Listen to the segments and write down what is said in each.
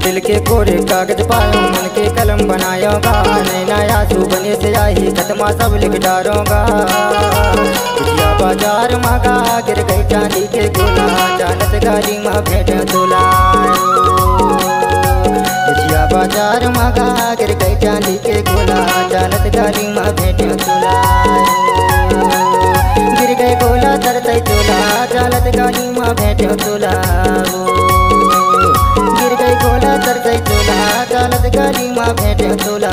दिल के कोरे कागज पायो मन के कलम बनायोगा, नैना आंसू बने से आई खत्मा सब लिख डारोगा। बिटिया बाजार मांगा गिर गई चांदी के गोला, चालत गाली माँ भेंट तोला। बिटिया बाजार मांगा गिर गई चांदी के गोला, चालत गाली माँ भेंट तोला। गिर गए गोला तरतई तोला, चालत गाली माँ भेंट तोला। गिर गई गोला तरतई तोला, चालत गाली माँ भेंट तोला।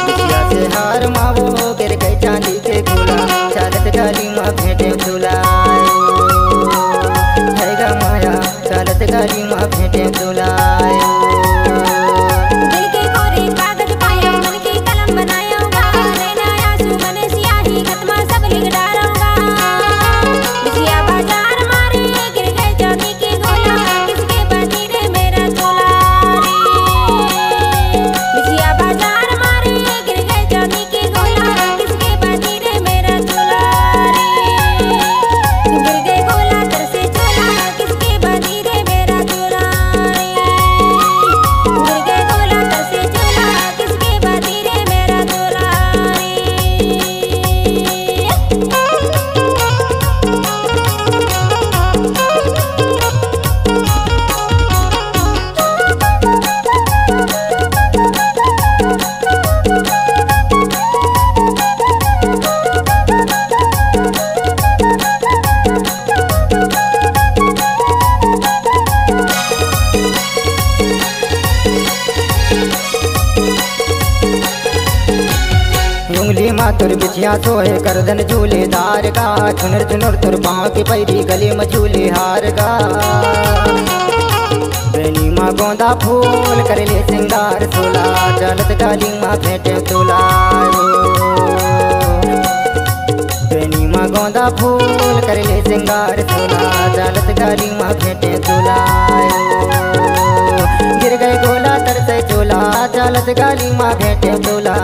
बिटिया से हार मावो गिर गई चांदी के गोला, चालत गाली माँ भेंट तोला। हैगा माया चालत गाली माँ भेंट तोला। तुर बिछिया सोहे करदन झूले धार का, चुनर चुनर तुर पाँव के पैरी गले में झूले हार का। बेनी माँ गोंदा फूल कर ले सिंगार सोला, चालत गाली माँ भेंट तोला। बेनी माँ गोंदा फूल कर ले सिंगार सोला, चालत गाली माँ भेंट तोला। गिर गए गोला तरसे चोला, चालत गाली माँ भेंट तोला।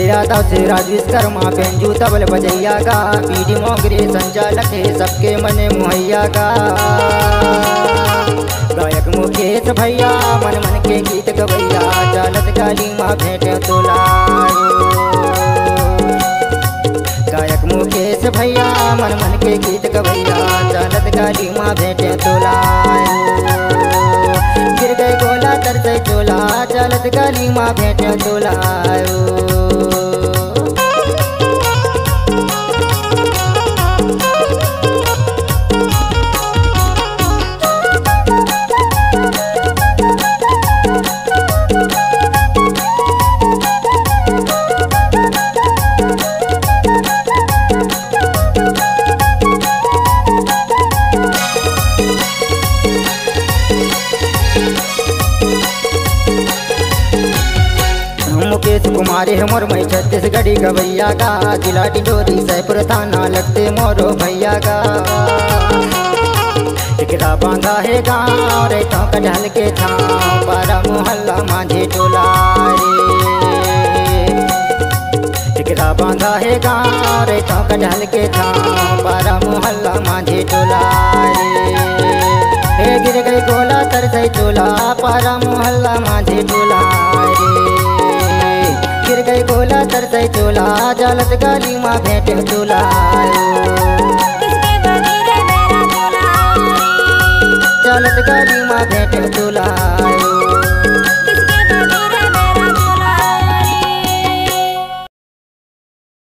यादव से राज विश्वकर्मा पेंजू तबल बजैया का, पीडी मोगरे संचालक है सबके मने मुहैया का। गायक मुकेश भैया मन मन के गीत गवैया, चालत गाली माँ भेंट तोला। गायक मुकेश भैया मन मन के गीत गवैया, चालत गाली माँ भेंट तोला। गिर गए गोला तरसे चोला, चालत गाली माँ भेंट तोला। मुकेश कुमारी हमर मई छत्तीसगढ़ी गवैया का, जिला डिंडोरी सैपुर थाना लगते मोरो भैया का। टिकरा बांधा है गाँव रे तो कटहल के छाँव पारा मोहल्ला माझे टोला रे। टिकरा बांधा है गाँव रे तो कटहल के छाँव पारा मोहल्ला माझे टोला रे। गिर गई गोला तरसई चोला पारा मोहल्ला माझे टोला रे। गिर गई गोला तरसई चोला जालत गाली माँ भेंटे चोला जालत गाली माँ भेंटे चोला।